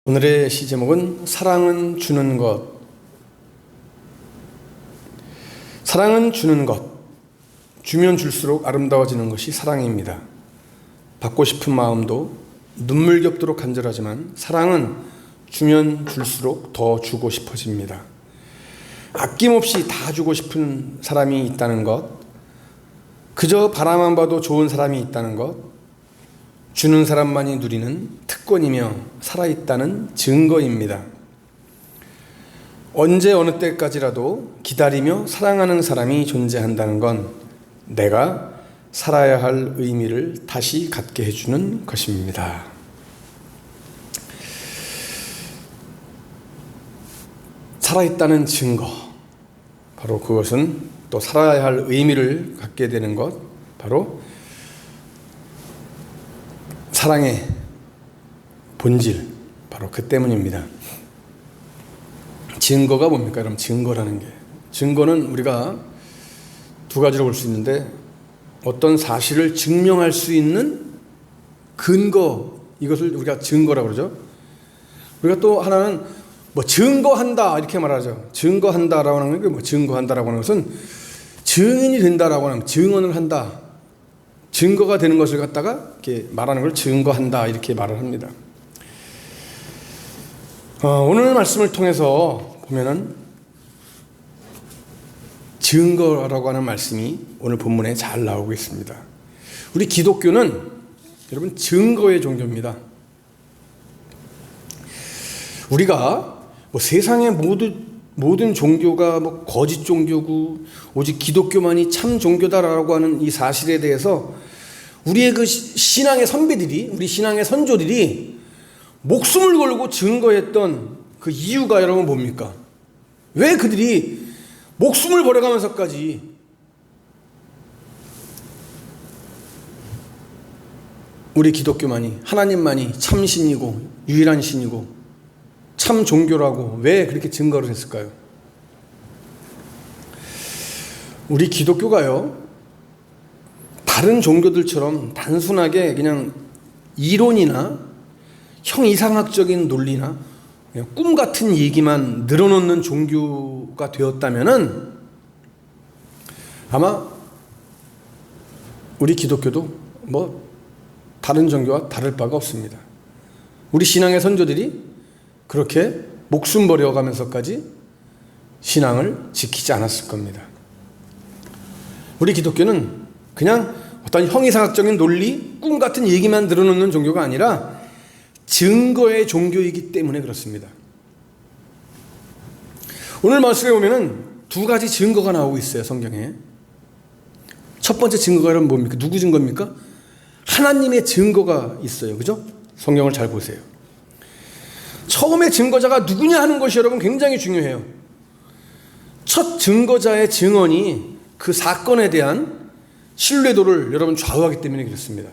오늘의 시 제목은 사랑은 주는 것. 사랑은 주는 것. 주면 줄수록 아름다워지는 것이 사랑입니다. 받고 싶은 마음도 눈물겹도록 간절하지만 사랑은 주면 줄수록 더 주고 싶어집니다. 아낌없이 다 주고 싶은 사람이 있다는 것, 그저 바라만 봐도 좋은 사람이 있다는 것, 주는 사람만이 누리는 특권이며 살아있다는 증거입니다. 언제 어느 때까지라도 기다리며 사랑하는 사람이 존재한다는 건 내가 살아야 할 의미를 다시 갖게 해주는 것입니다. 살아있다는 증거, 바로 그것은 또 살아야 할 의미를 갖게 되는 것, 바로 사랑의 본질, 바로 그 때문입니다. 증거가 뭡니까? 여러분, 증거라는 게, 증거는 우리가 두 가지로 볼 수 있는데, 어떤 사실을 증명할 수 있는 근거, 이것을 우리가 증거라고 그러죠. 우리가 또 하나는 뭐 증거한다 이렇게 말하죠. 증거한다라고 하는 게 뭐 증거한다라고 하는 것은 증인이 된다라고 하는, 증언을 한다, 증거가 되는 것을 갖다가 이렇게 말하는 걸 증거한다 이렇게 말을 합니다. 오늘 말씀을 통해서 보면은 증거라고 하는 말씀이 오늘 본문에 잘 나오고 있습니다. 우리 기독교는 여러분 증거의 종교입니다. 우리가 뭐 세상의 모든 종교가 뭐 거짓 종교고 오직 기독교만이 참 종교다라고 하는 이 사실에 대해서 우리의 그 신앙의 선배들이, 우리 신앙의 선조들이 목숨을 걸고 증거했던 그 이유가 여러분 뭡니까? 왜 그들이 목숨을 버려가면서까지 우리 기독교만이, 하나님만이 참 신이고 유일한 신이고 참 종교라고 왜 그렇게 증거를 했을까요? 우리 기독교가요, 다른 종교들처럼 단순하게 그냥 이론이나 형이상학적인 논리나 그냥 꿈 같은 얘기만 늘어놓는 종교가 되었다면은 아마 우리 기독교도 뭐 다른 종교와 다를 바가 없습니다. 우리 신앙의 선조들이 그렇게 목숨 버려가면서까지 신앙을 지키지 않았을 겁니다. 우리 기독교는 그냥 어떤 형이상학적인 논리, 꿈 같은 얘기만 늘어놓는 종교가 아니라 증거의 종교이기 때문에 그렇습니다. 오늘 말씀에 보면은 두 가지 증거가 나오고 있어요, 성경에. 첫 번째 증거가 여러분 뭡니까? 누구 증거입니까? 하나님의 증거가 있어요. 그죠? 성경을 잘 보세요. 처음에 증거자가 누구냐 하는 것이 여러분 굉장히 중요해요. 첫 증거자의 증언이 그 사건에 대한 신뢰도를 여러분 좌우하기 때문에 그렇습니다.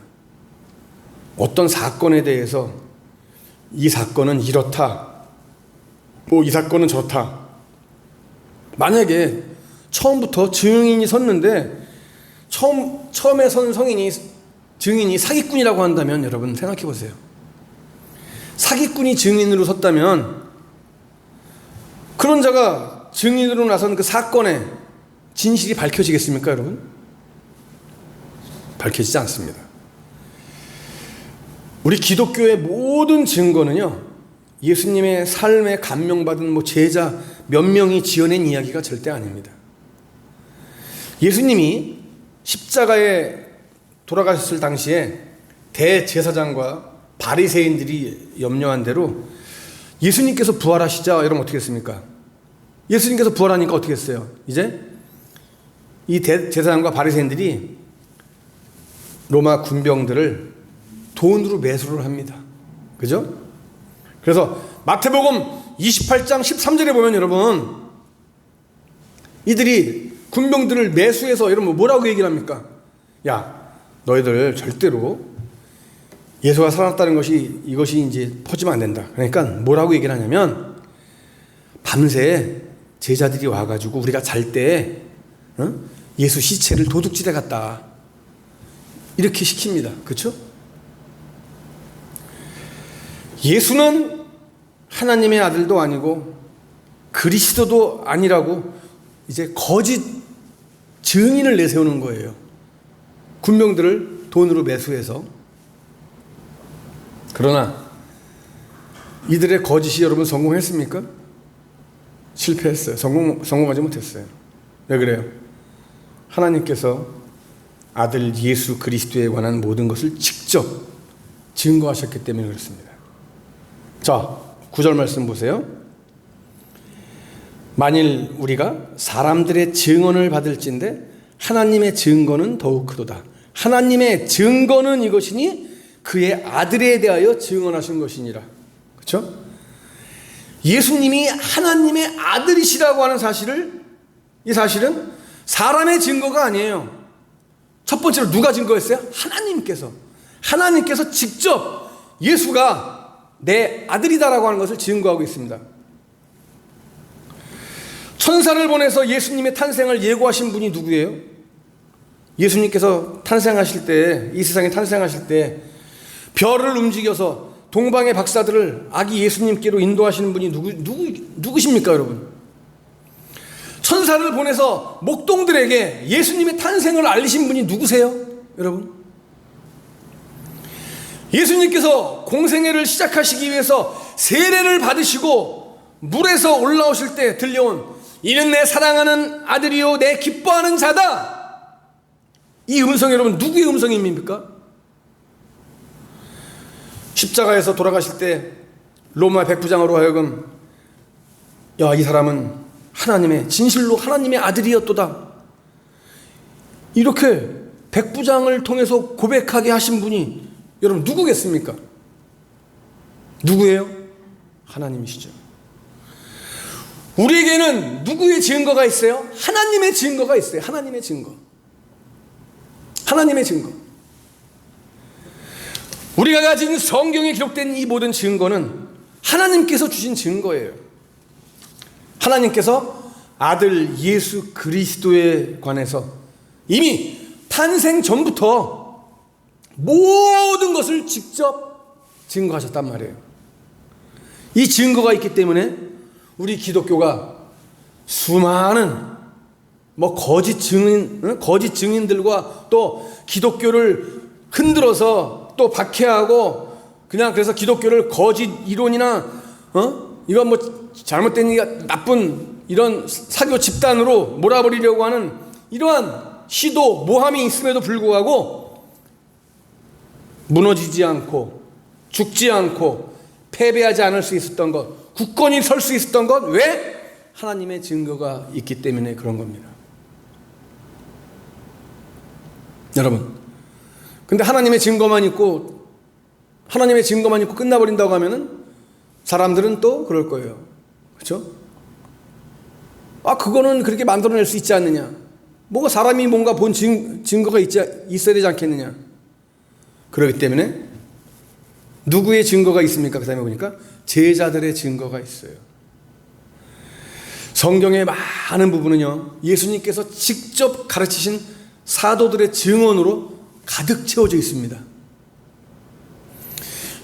어떤 사건에 대해서 이 사건은 이렇다, 뭐 이 사건은 저렇다. 만약에 처음부터 증인이 섰는데 처음에 선 증인이 사기꾼이라고 한다면 여러분 생각해 보세요. 사기꾼이 증인으로 섰다면 그런 자가 증인으로 나선 그 사건의 진실이 밝혀지겠습니까, 여러분? 밝혀지지 않습니다. 우리 기독교의 모든 증거는요, 예수님의 삶에 감명받은 뭐 제자 몇 명이 지어낸 이야기가 절대 아닙니다. 예수님이 십자가에 돌아가셨을 당시에 대제사장과 바리새인들이 염려한 대로 예수님께서 부활하시자 여러분 어떻게 했습니까? 예수님께서 부활하니까 어떻게 했어요? 이제 이 대제사장과 바리새인들이 로마 군병들을 돈으로 매수를 합니다. 그죠? 그래서 마태복음 28장 13절에 보면 여러분 이들이 군병들을 매수해서 여러분 뭐라고 얘기를 합니까? 야, 너희들 절대로 예수가 살아났다는 이것이 이제 퍼지면 안 된다. 그러니까 뭐라고 얘기를 하냐면 밤새 제자들이 와가지고 우리가 잘 때 예수 시체를 도둑질해 갔다. 이렇게 시킵니다. 그렇죠? 예수는 하나님의 아들도 아니고 그리스도도 아니라고 이제 거짓 증인을 내세우는 거예요. 군병들을 돈으로 매수해서. 그러나 이들의 거짓이 여러분 성공했습니까? 실패했어요. 성공하지 못했어요. 왜 그래요? 하나님께서 아들 예수 그리스도에 관한 모든 것을 직접 증거하셨기 때문에 그렇습니다. 자, 9절 말씀 보세요. 만일 우리가 사람들의 증언을 받을진대 하나님의 증거는 더욱 크도다. 하나님의 증거는 이것이니 그의 아들에 대하여 증언하신 것이니라. 그렇죠? 예수님이 하나님의 아들이시라고 하는 사실을, 이 사실은 사람의 증거가 아니에요. 첫 번째로 누가 증거했어요? 하나님께서 직접 예수가 내 아들이다라고 하는 것을 증거하고 있습니다. 천사를 보내서 예수님의 탄생을 예고하신 분이 누구예요? 예수님께서 탄생하실 때, 이 세상에 탄생하실 때 별을 움직여서 동방의 박사들을 아기 예수님께로 인도하시는 분이 누구십니까, 여러분? 천사를 보내서 목동들에게 예수님의 탄생을 알리신 분이 누구세요, 여러분? 예수님께서 공생애를 시작하시기 위해서 세례를 받으시고 물에서 올라오실 때 들려온 이는 내 사랑하는 아들이요 내 기뻐하는 자다. 이 음성 여러분 누구의 음성입니까? 십자가에서 돌아가실 때 로마 백부장으로 하여금 야, 이 사람은 하나님의 진실로 하나님의 아들이었도다. 이렇게 백부장을 통해서 고백하게 하신 분이 여러분 누구겠습니까? 누구예요? 하나님이시죠. 우리에게는 누구의 증거가 있어요? 하나님의 증거가 있어요. 하나님의 증거. 하나님의 증거. 우리가 가진 성경에 기록된 이 모든 증거는 하나님께서 주신 증거예요. 하나님께서 아들 예수 그리스도에 관해서 이미 탄생 전부터 모든 것을 직접 증거하셨단 말이에요. 이 증거가 있기 때문에 우리 기독교가 수많은 거짓 증인들과 또 기독교를 흔들어서 또 박해하고 그냥 그래서 기독교를 거짓 이론이나 이건 잘못된 얘기가 나쁜 이런 사교 집단으로 몰아버리려고 하는 이러한 시도 모함이 있음에도 불구하고 무너지지 않고 죽지 않고 패배하지 않을 수 있었던 것, 굳건히 설 수 있었던 것, 왜? 하나님의 증거가 있기 때문에 그런 겁니다. 여러분, 근데 하나님의 증거만 있고 끝나버린다고 하면은 사람들은 또 그럴 거예요. 그렇죠? 그거는 그렇게 만들어낼 수 있지 않느냐. 사람이 뭔가 본 증거가 있어야 되지 않겠느냐. 그렇기 때문에 누구의 증거가 있습니까? 그 다음에 보니까 제자들의 증거가 있어요. 성경의 많은 부분은요, 예수님께서 직접 가르치신 사도들의 증언으로 가득 채워져 있습니다.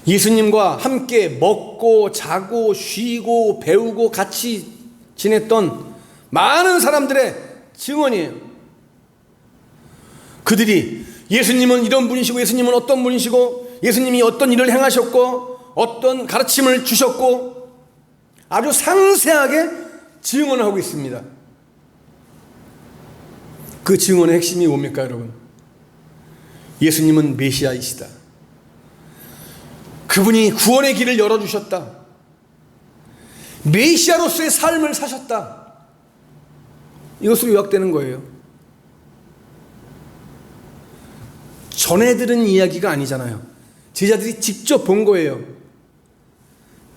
예수님과 함께 먹고 자고 쉬고 배우고 같이 지냈던 많은 사람들의 증언이에요. 그들이 예수님은 이런 분이시고 예수님은 어떤 분이시고 예수님이 어떤 일을 행하셨고 어떤 가르침을 주셨고 아주 상세하게 증언을 하고 있습니다. 그 증언의 핵심이 뭡니까, 여러분? 예수님은 메시아이시다. 그분이 구원의 길을 열어주셨다. 메시아로서의 삶을 사셨다. 이것으로 요약되는 거예요. 전해 들은 이야기가 아니잖아요. 제자들이 직접 본 거예요.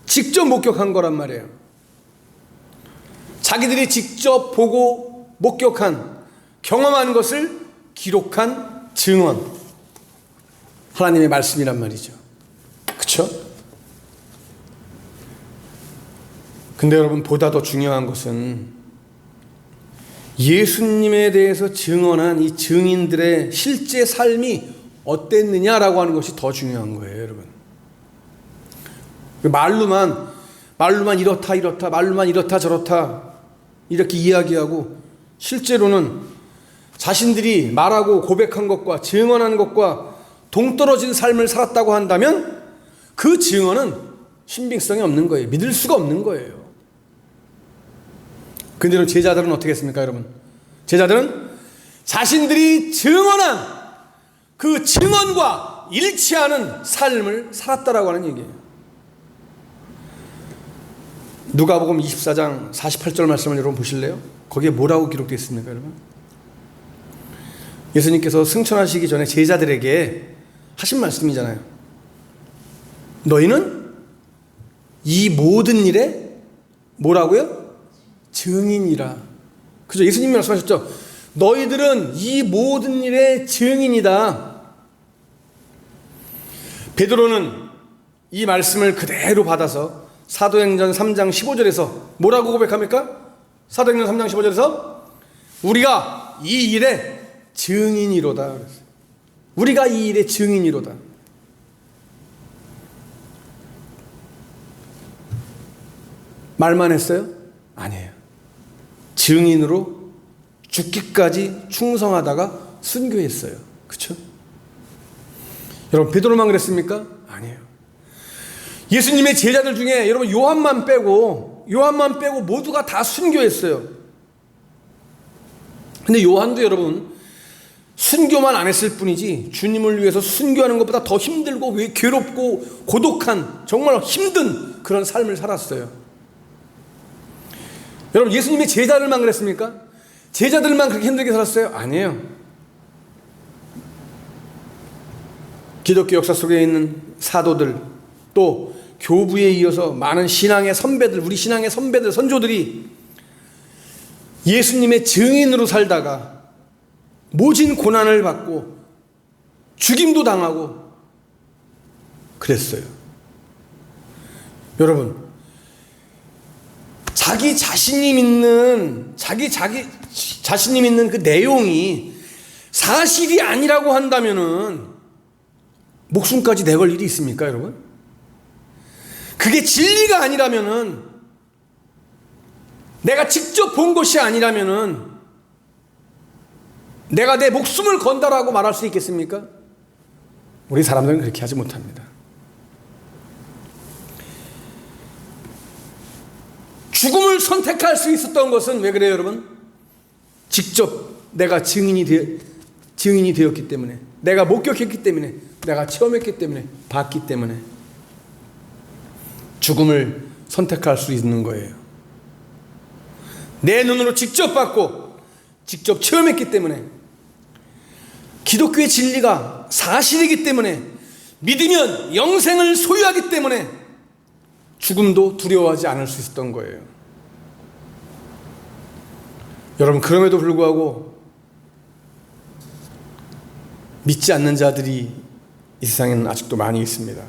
직접 목격한 거란 말이에요. 자기들이 직접 보고 목격한, 경험한 것을 기록한 증언. 하나님의 말씀이란 말이죠. 그렇죠? 근데 여러분, 보다 더 중요한 것은 예수님에 대해서 증언한 이 증인들의 실제 삶이 어땠느냐라고 하는 것이 더 중요한 거예요, 여러분. 말로만 말로만 이렇다 이렇다, 말로만 이렇다 저렇다 이렇게 이야기하고 실제로는 자신들이 말하고 고백한 것과 증언한 것과 동떨어진 삶을 살았다고 한다면 그 증언은 신빙성이 없는 거예요. 믿을 수가 없는 거예요. 근데 제자들은 어떻게 했습니까, 여러분? 제자들은 자신들이 증언한 그 증언과 일치하는 삶을 살았다라고 하는 얘기예요. 누가복음 24장 48절 말씀을 여러분 보실래요? 거기에 뭐라고 기록되어 있습니까, 여러분? 예수님께서 승천하시기 전에 제자들에게 하신 말씀이잖아요. 너희는 이 모든 일에 뭐라고요? 증인이라. 그죠? 예수님이 말씀하셨죠. 너희들은 이 모든 일의 증인이다. 베드로는 이 말씀을 그대로 받아서 사도행전 3장 15절에서 뭐라고 고백합니까? 사도행전 3장 15절에서 우리가 이 일의 증인이로다. 우리가 이 일의 증인이로다. 말만 했어요? 아니에요. 증인으로 죽기까지 충성하다가 순교했어요. 그렇죠? 여러분 베드로만 그랬습니까? 아니에요. 예수님의 제자들 중에 여러분 요한만 빼고 모두가 다 순교했어요. 근데 요한도 여러분 순교만 안 했을 뿐이지 주님을 위해서 순교하는 것보다 더 힘들고 괴롭고 고독한 정말 힘든 그런 삶을 살았어요. 여러분 예수님의 제자들만 그랬습니까? 제자들만 그렇게 힘들게 살았어요? 아니에요. 기독교 역사 속에 있는 사도들 또 교부에 이어서 많은 신앙의 선배들, 우리 신앙의 선배들, 선조들이 예수님의 증인으로 살다가 모진 고난을 받고 죽임도 당하고 그랬어요. 여러분 자신이 믿는 그 내용이 사실이 아니라고 한다면은 목숨까지 내걸 일이 있습니까, 여러분? 그게 진리가 아니라면은 내가 직접 본 것이 아니라면은 내가 내 목숨을 건다라고 말할 수 있겠습니까? 우리 사람들은 그렇게 하지 못합니다. 죽음을 선택할 수 있었던 것은 왜 그래요, 여러분? 직접 내가 증인이 되었기 때문에, 내가 목격했기 때문에, 내가 체험했기 때문에, 봤기 때문에 죽음을 선택할 수 있는 거예요. 내 눈으로 직접 봤고 직접 체험했기 때문에, 기독교의 진리가 사실이기 때문에, 믿으면 영생을 소유하기 때문에 죽음도 두려워하지 않을 수 있었던 거예요. 여러분 그럼에도 불구하고 믿지 않는 자들이 이 세상에는 아직도 많이 있습니다.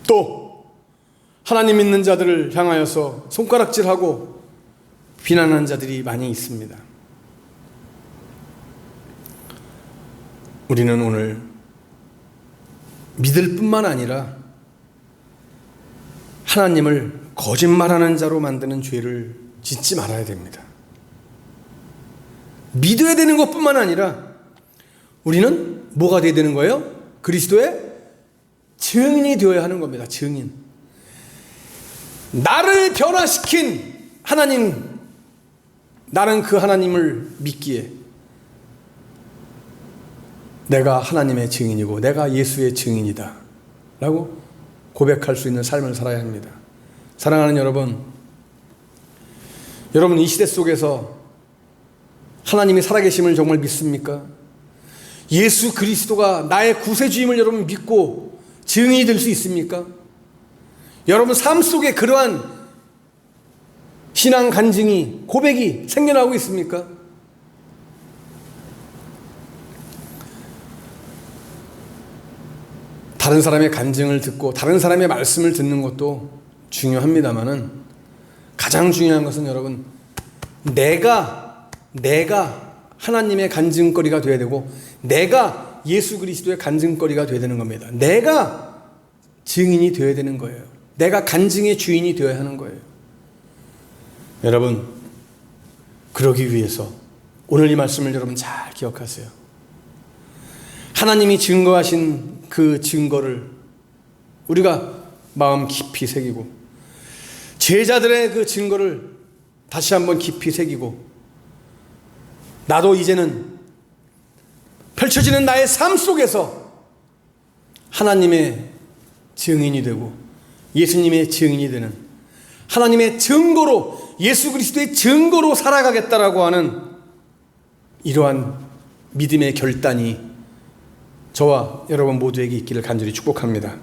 또 하나님 믿는 자들을 향하여서 손가락질하고 비난하는 자들이 많이 있습니다. 우리는 오늘 믿을 뿐만 아니라 하나님을 거짓말하는 자로 만드는 죄를 짓지 말아야 됩니다. 믿어야 되는 것뿐만 아니라 우리는 뭐가 되어야 되는 거예요? 그리스도의 증인이 되어야 하는 겁니다. 증인. 나를 변화시킨 하나님, 나는 그 하나님을 믿기에 내가 하나님의 증인이고 내가 예수의 증인이다 라고 고백할 수 있는 삶을 살아야 합니다. 사랑하는 여러분, 여러분 이 시대 속에서 하나님이 살아계심을 정말 믿습니까? 예수 그리스도가 나의 구세주임을 여러분 믿고 증인이 될 수 있습니까? 여러분 삶 속에 그러한 신앙 간증이, 고백이 생겨나고 있습니까? 다른 사람의 간증을 듣고 다른 사람의 말씀을 듣는 것도 중요합니다만은 가장 중요한 것은 여러분 내가 하나님의 간증거리가 되어야 되고 내가 예수 그리스도의 간증거리가 되어야 되는 겁니다. 내가 증인이 되어야 되는 거예요. 내가 간증의 주인이 되어야 하는 거예요. 여러분, 그러기 위해서 오늘 이 말씀을 여러분 잘 기억하세요. 하나님이 증거하신 그 증거를 우리가 마음 깊이 새기고, 제자들의 그 증거를 다시 한번 깊이 새기고, 나도 이제는 펼쳐지는 나의 삶 속에서 하나님의 증인이 되고 예수님의 증인이 되는, 하나님의 증거로, 예수 그리스도의 증거로 살아가겠다라고 하는 이러한 믿음의 결단이 저와 여러분 모두에게 있기를 간절히 축복합니다.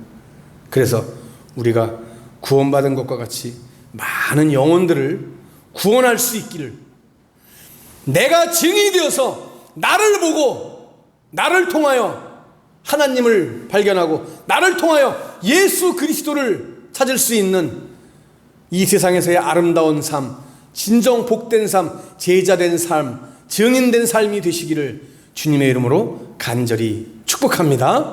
그래서 우리가 구원받은 것과 같이 많은 영혼들을 구원할 수 있기를, 내가 증인이 되어서 나를 보고 나를 통하여 하나님을 발견하고 나를 통하여 예수 그리스도를 찾을 수 있는 이 세상에서의 아름다운 삶, 진정 복된 삶, 제자된 삶, 증인된 삶이 되시기를 주님의 이름으로 간절히 축복합니다.